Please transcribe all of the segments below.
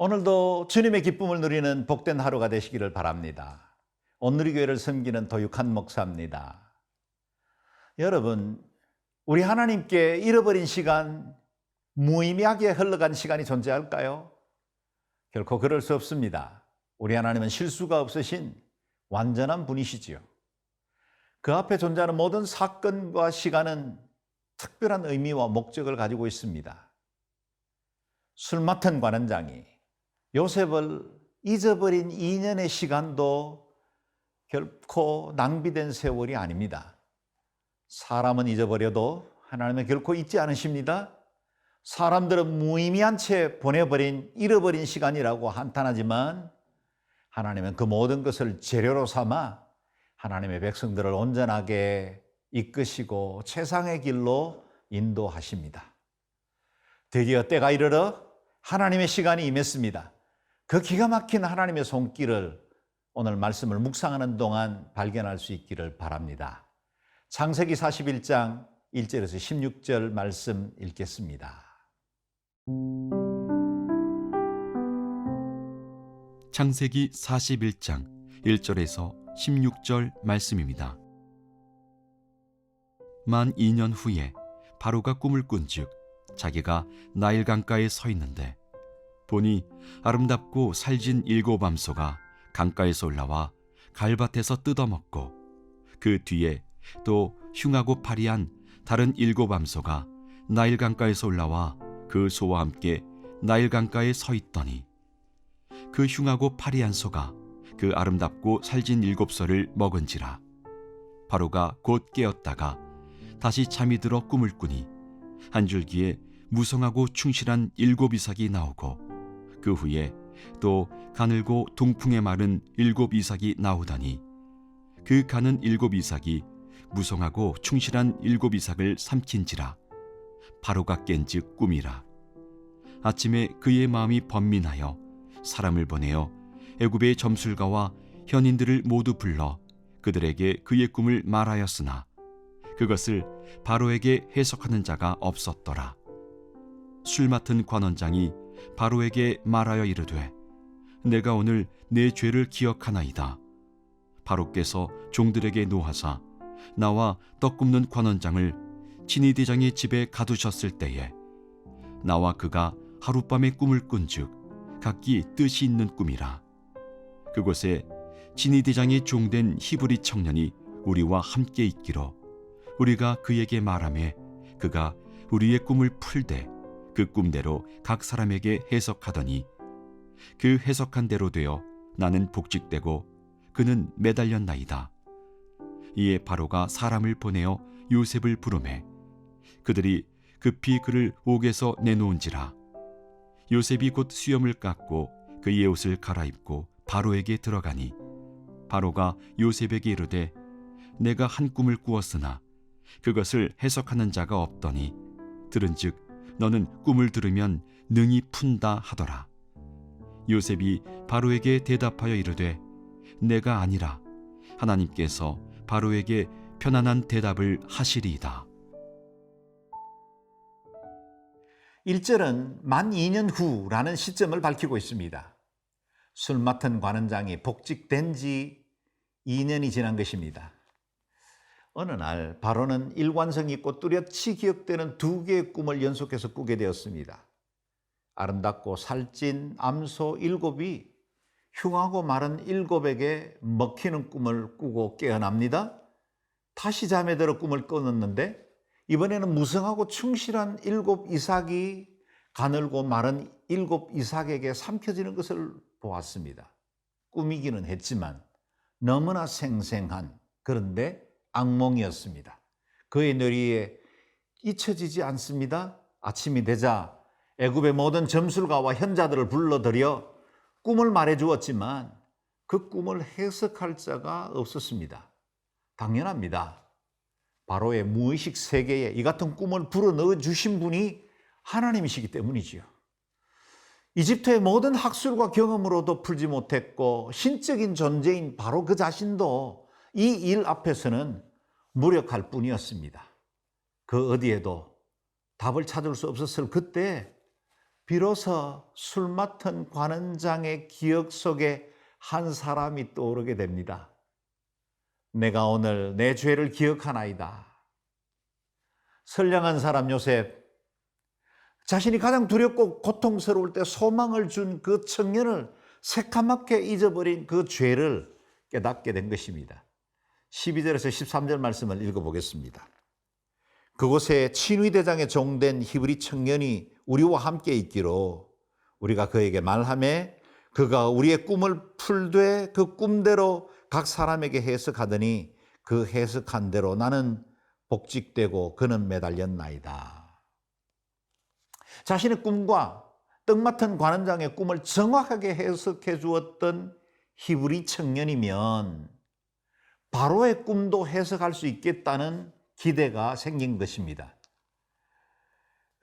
오늘도 주님의 기쁨을 누리는 복된 하루가 되시기를 바랍니다. 온누리교회를 섬기는 도육한 목사입니다. 여러분, 우리 하나님께 잃어버린 시간, 무의미하게 흘러간 시간이 존재할까요? 결코 그럴 수 없습니다. 우리 하나님은 실수가 없으신 완전한 분이시지요. 그 앞에 존재하는 모든 사건과 시간은 특별한 의미와 목적을 가지고 있습니다. 술 맡은 관원장이 요셉을 잊어버린 2년의 시간도 결코 낭비된 세월이 아닙니다. 사람은 잊어버려도 하나님은 결코 잊지 않으십니다. 사람들은 무의미한 채 보내버린 잃어버린 시간이라고 한탄하지만 하나님은 그 모든 것을 재료로 삼아 하나님의 백성들을 온전하게 이끄시고 최상의 길로 인도하십니다. 드디어 때가 이르러 하나님의 시간이 임했습니다. 그 기가 막힌 하나님의 손길을 오늘 말씀을 묵상하는 동안 발견할 수 있기를 바랍니다. 창세기 41장 1절에서 16절 말씀 읽겠습니다. 창세기 41장 1절에서 16절 말씀입니다. 만 2년 후에 바로가 꿈을 꾼즉 자기가 나일 강가에 서 있는데 보니 아름답고 살진 7 암소가 강가에서 올라와 갈밭에서 뜯어먹고 그 뒤에 또 흉하고 파리한 다른 7 암소가 나일 강가에서 올라와 그 소와 함께 나일 강가에 서 있더니 그 흉하고 파리한 소가 그 아름답고 살진 7소를 먹은지라. 바로가 곧 깨었다가 다시 잠이 들어 꿈을 꾸니 한 줄기에 무성하고 충실한 7 이삭이 나오고 그 후에 또 가늘고 동풍에 마른 7 이삭이 나오더니 그 가는 7 이삭이 무성하고 충실한 7 이삭을 삼킨지라. 바로가 깬즉 꿈이라. 아침에 그의 마음이 번민하여 사람을 보내어 애굽의 점술가와 현인들을 모두 불러 그들에게 그의 꿈을 말하였으나 그것을 바로에게 해석하는 자가 없었더라. 술 맡은 관원장이 바로에게 말하여 이르되 내가 오늘 내 죄를 기억하나이다. 바로께서 종들에게 노하사 나와 떡 굽는 관원장을 진위대장의 집에 가두셨을 때에 나와 그가 하룻밤에 꿈을 꾼즉 각기 뜻이 있는 꿈이라. 그곳에 진위대장의 종된 히브리 청년이 우리와 함께 있기로 우리가 그에게 말하매 그가 우리의 꿈을 풀되 그 꿈대로 각 사람에게 해석하더니 그 해석한 대로 되어 나는 복직되고 그는 매달렸나이다. 이에 바로가 사람을 보내어 요셉을 부르매 그들이 급히 그를 옥에서 내놓은지라. 요셉이 곧 수염을 깎고 그의 옷을 갈아입고 바로에게 들어가니 바로가 요셉에게 이르되 내가 한 꿈을 꾸었으나 그것을 해석하는 자가 없더니 들은즉 너는 꿈을 들으면 능히 푼다 하더라. 요셉이 바로에게 대답하여 이르되 내가 아니라 하나님께서 바로에게 편안한 대답을 하시리이다. 1절은 만 2년 후라는 시점을 밝히고 있습니다. 술 맡은 관원장이 복직된 지 2년이 지난 것입니다. 어느 날 바로는 일관성 있고 뚜렷이 기억되는 2개의 꿈을 연속해서 꾸게 되었습니다. 아름답고 살찐 암소 7이 흉하고 마른 7에게 먹히는 꿈을 꾸고 깨어납니다. 다시 잠에 들어 꿈을 꿨는데 이번에는 무성하고 충실한 7 이삭이 가늘고 마른 7 이삭에게 삼켜지는 것을 보았습니다. 꿈이기는 했지만 너무나 생생한, 그런데 악몽이었습니다. 그의 뇌리에 잊혀지지 않습니다. 아침이 되자 애굽의 모든 점술가와 현자들을 불러들여 꿈을 말해주었지만 그 꿈을 해석할 자가 없었습니다. 당연합니다. 바로의 무의식 세계에 이 같은 꿈을 불어넣어 주신 분이 하나님이시기 때문이지요. 이집트의 모든 학술과 경험으로도 풀지 못했고 신적인 존재인 바로 그 자신도 이 일 앞에서는 무력할 뿐이었습니다. 그 어디에도 답을 찾을 수 없었을 그때 비로소 술 맡은 관원장의 기억 속에 한 사람이 떠오르게 됩니다. 내가 오늘 내 죄를 기억하나이다. 선량한 사람 요셉, 자신이 가장 두렵고 고통스러울 때 소망을 준 그 청년을 새카맣게 잊어버린 그 죄를 깨닫게 된 것입니다. 12절에서 13절 말씀을 읽어보겠습니다. 그곳에 친위대장에 종된 히브리 청년이 우리와 함께 있기로 우리가 그에게 말하매 그가 우리의 꿈을 풀되 그 꿈대로 각 사람에게 해석하더니 그 해석한 대로 나는 복직되고 그는 매달렸나이다. 자신의 꿈과 떡 맡은 관원장의 꿈을 정확하게 해석해 주었던 히브리 청년이면 바로의 꿈도 해석할 수 있겠다는 기대가 생긴 것입니다.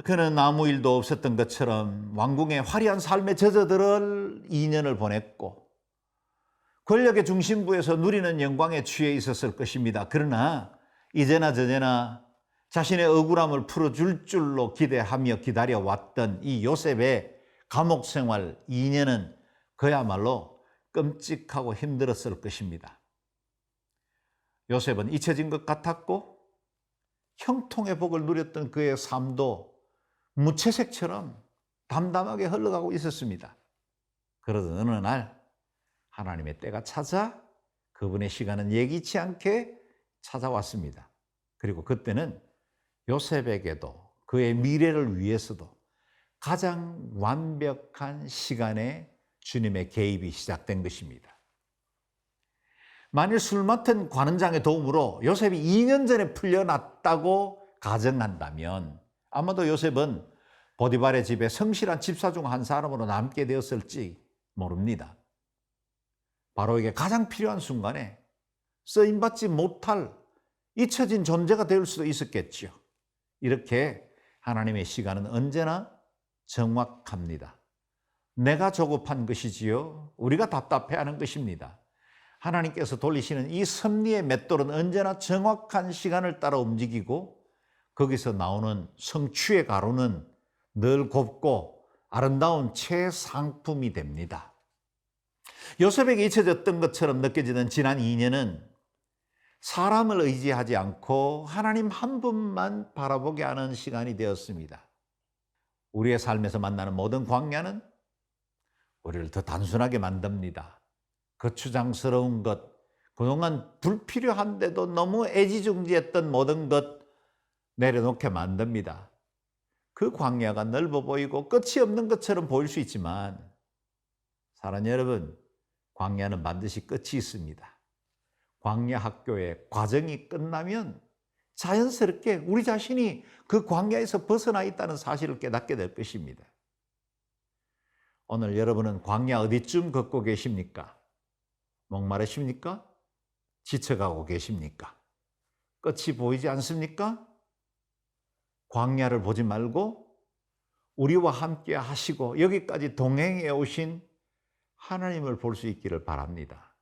그는 아무 일도 없었던 것처럼 왕궁의 화려한 삶에 젖어들 2년을 보냈고 권력의 중심부에서 누리는 영광에 취해 있었을 것입니다. 그러나 이제나 저제나 자신의 억울함을 풀어줄 줄로 기대하며 기다려왔던 이 요셉의 감옥 생활 2년은 그야말로 끔찍하고 힘들었을 것입니다. 요셉은 잊혀진 것 같았고 형통의 복을 누렸던 그의 삶도 무채색처럼 담담하게 흘러가고 있었습니다. 그러던 어느 날 하나님의 때가 찾아 그분의 시간은 예기치 않게 찾아왔습니다. 그리고 그때는 요셉에게도 그의 미래를 위해서도 가장 완벽한 시간에 주님의 개입이 시작된 것입니다. 만일 술 맡은 관원장의 도움으로 요셉이 2년 전에 풀려났다고 가정한다면 아마도 요셉은 보디발의 집에 성실한 집사 중 한 사람으로 남게 되었을지 모릅니다. 바로에게 가장 필요한 순간에 쓰임받지 못할 잊혀진 존재가 될 수도 있었겠죠. 이렇게 하나님의 시간은 언제나 정확합니다. 내가 조급한 것이지요. 우리가 답답해하는 것입니다. 하나님께서 돌리시는 이 섭리의 맷돌은 언제나 정확한 시간을 따라 움직이고 거기서 나오는 성취의 가루는 늘 곱고 아름다운 최상품이 됩니다. 요셉에게 잊혀졌던 것처럼 느껴지던 지난 2년은 사람을 의지하지 않고 하나님 한 분만 바라보게 하는 시간이 되었습니다. 우리의 삶에서 만나는 모든 광야는 우리를 더 단순하게 만듭니다. 거추장스러운 것, 그동안 불필요한데도 너무 애지중지했던 모든 것 내려놓게 만듭니다. 그 광야가 넓어 보이고 끝이 없는 것처럼 보일 수 있지만 사랑하는 여러분, 광야는 반드시 끝이 있습니다. 광야 학교의 과정이 끝나면 자연스럽게 우리 자신이 그 광야에서 벗어나 있다는 사실을 깨닫게 될 것입니다. 오늘 여러분은 광야 어디쯤 걷고 계십니까? 목마르십니까? 지쳐가고 계십니까? 끝이 보이지 않습니까? 광야를 보지 말고 우리와 함께 하시고 여기까지 동행해 오신 하나님을 볼 수 있기를 바랍니다.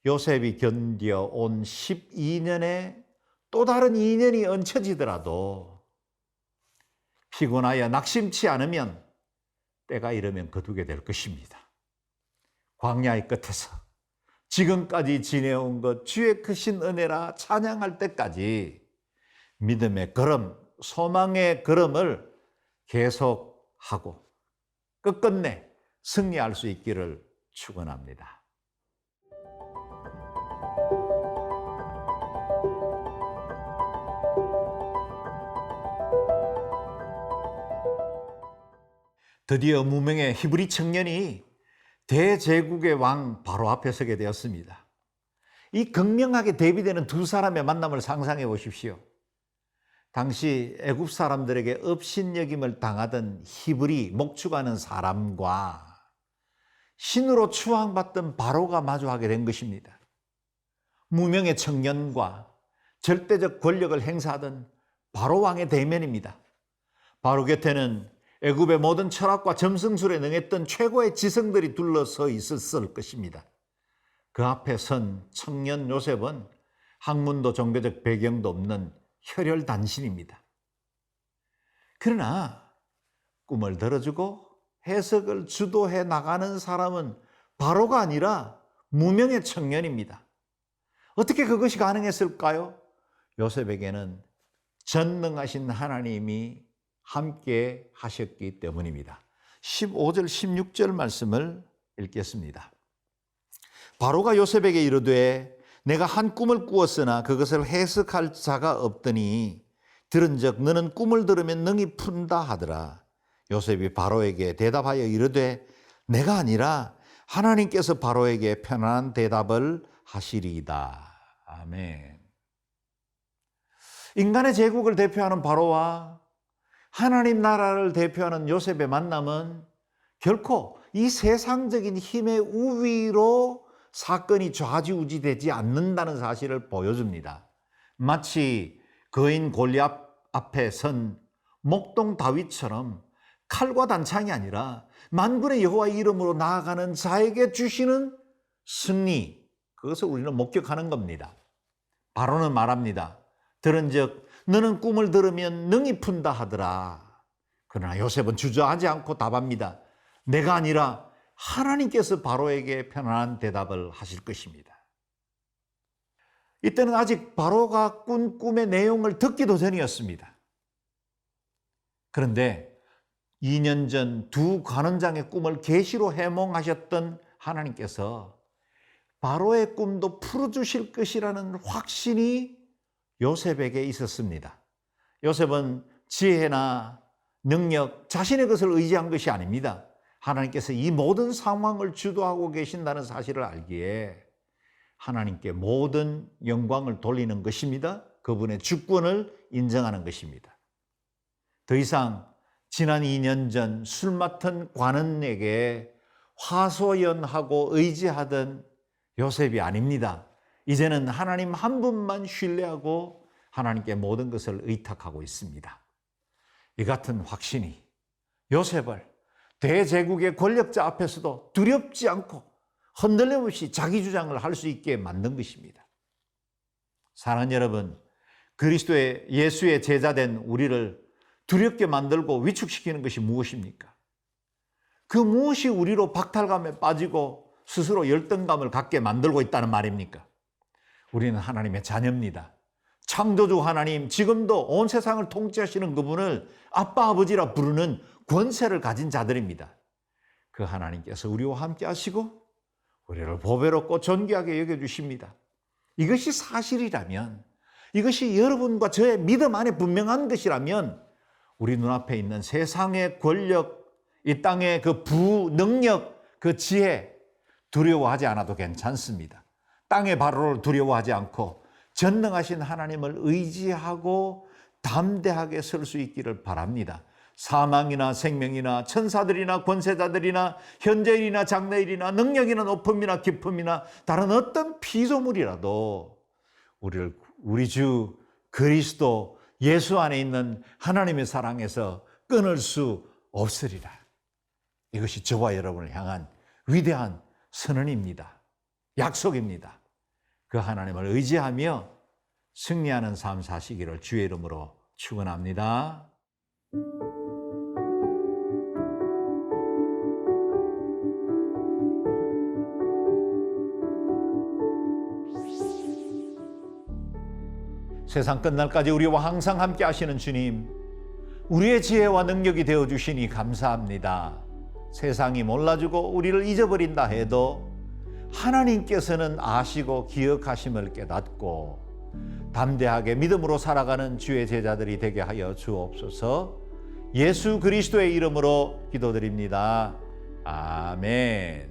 요셉이 견뎌온 12년에 또 다른 2년이 얹혀지더라도 피곤하여 낙심치 않으면 때가 이르면 거두게 될 것입니다. 광야의 끝에서 지금까지 지내온 것 주의 크신 은혜라 찬양할 때까지 믿음의 걸음, 소망의 걸음을 계속하고 끝끝내 승리할 수 있기를 축원합니다. 드디어 무명의 히브리 청년이 대제국의 왕 바로 앞에 서게 되었습니다. 이 극명하게 대비되는 두 사람의 만남을 상상해 보십시오. 당시 애굽 사람들에게 업신여김을 당하던 히브리 목축하는 사람과 신으로 추앙받던 바로가 마주하게 된 것입니다. 무명의 청년과 절대적 권력을 행사하던 바로 왕의 대면입니다. 바로 곁에는 애굽의 모든 철학과 점성술에 능했던 최고의 지성들이 둘러서 있었을 것입니다. 그 앞에 선 청년 요셉은 학문도 종교적 배경도 없는 혈혈단신입니다. 그러나 꿈을 들어주고 해석을 주도해 나가는 사람은 바로가 아니라 무명의 청년입니다. 어떻게 그것이 가능했을까요? 요셉에게는 전능하신 하나님이 함께 하셨기 때문입니다. 15절 16절 말씀을 읽겠습니다. 바로가 요셉에게 이르되 내가 한 꿈을 꾸었으나 그것을 해석할 자가 없더니 들은즉 너는 꿈을 들으면 능히 푼다 하더라. 요셉이 바로에게 대답하여 이르되 내가 아니라 하나님께서 바로에게 편안한 대답을 하시리이다. 아멘. 인간의 제국을 대표하는 바로와 하나님 나라를 대표하는 요셉의 만남은 결코 이 세상적인 힘의 우위로 사건이 좌지우지되지 않는다는 사실을 보여줍니다. 마치 거인 골리앗 앞에 선 목동 다윗처럼 칼과 단창이 아니라 만군의 여호와의 이름으로 나아가는 자에게 주시는 승리, 그것을 우리는 목격하는 겁니다. 바로는 말합니다. 들은즉 너는 꿈을 들으면 능히 푼다 하더라. 그러나 요셉은 주저하지 않고 답합니다. 내가 아니라 하나님께서 바로에게 편안한 대답을 하실 것입니다. 이때는 아직 바로가 꾼 꿈의 내용을 듣기도 전이었습니다. 그런데 2년 전 두 관원장의 꿈을 계시로 해몽하셨던 하나님께서 바로의 꿈도 풀어주실 것이라는 확신이 요셉에게 있었습니다. 요셉은 지혜나 능력, 자신의 것을 의지한 것이 아닙니다. 하나님께서 이 모든 상황을 주도하고 계신다는 사실을 알기에 하나님께 모든 영광을 돌리는 것입니다. 그분의 주권을 인정하는 것입니다. 더 이상 지난 2년 전 술 맡은 관원에게 화소연하고 의지하던 요셉이 아닙니다. 이제는 하나님 한 분만 신뢰하고 하나님께 모든 것을 의탁하고 있습니다. 이 같은 확신이 요셉을 대제국의 권력자 앞에서도 두렵지 않고 흔들림 없이 자기 주장을 할 수 있게 만든 것입니다. 사랑하는 여러분, 그리스도의 예수의 제자된 우리를 두렵게 만들고 위축시키는 것이 무엇입니까? 그 무엇이 우리로 박탈감에 빠지고 스스로 열등감을 갖게 만들고 있다는 말입니까? 우리는 하나님의 자녀입니다. 창조주 하나님, 지금도 온 세상을 통치하시는 그분을 아빠 아버지라 부르는 권세를 가진 자들입니다. 그 하나님께서 우리와 함께 하시고 우리를 보배롭고 존귀하게 여겨주십니다. 이것이 사실이라면, 이것이 여러분과 저의 믿음 안에 분명한 것이라면 우리 눈앞에 있는 세상의 권력, 이 땅의 그 부능력, 그 지혜 두려워하지 않아도 괜찮습니다. 땅의 바로를 두려워하지 않고 전능하신 하나님을 의지하고 담대하게 설 수 있기를 바랍니다. 사망이나 생명이나 천사들이나 권세자들이나 현재일이나 장래일이나 능력이나 높음이나 깊음이나 다른 어떤 피조물이라도 우리 주 그리스도 예수 안에 있는 하나님의 사랑에서 끊을 수 없으리라. 이것이 저와 여러분을 향한 위대한 선언입니다. 약속입니다. 그 하나님을 의지하며 승리하는 삶 사시기를 주의 이름으로 축원합니다. 세상 끝날까지 우리와 항상 함께 하시는 주님, 우리의 지혜와 능력이 되어주시니 감사합니다. 세상이 몰라주고 우리를 잊어버린다 해도 하나님께서는 아시고 기억하심을 깨닫고 담대하게 믿음으로 살아가는 주의 제자들이 되게 하여 주옵소서. 예수 그리스도의 이름으로 기도드립니다. 아멘.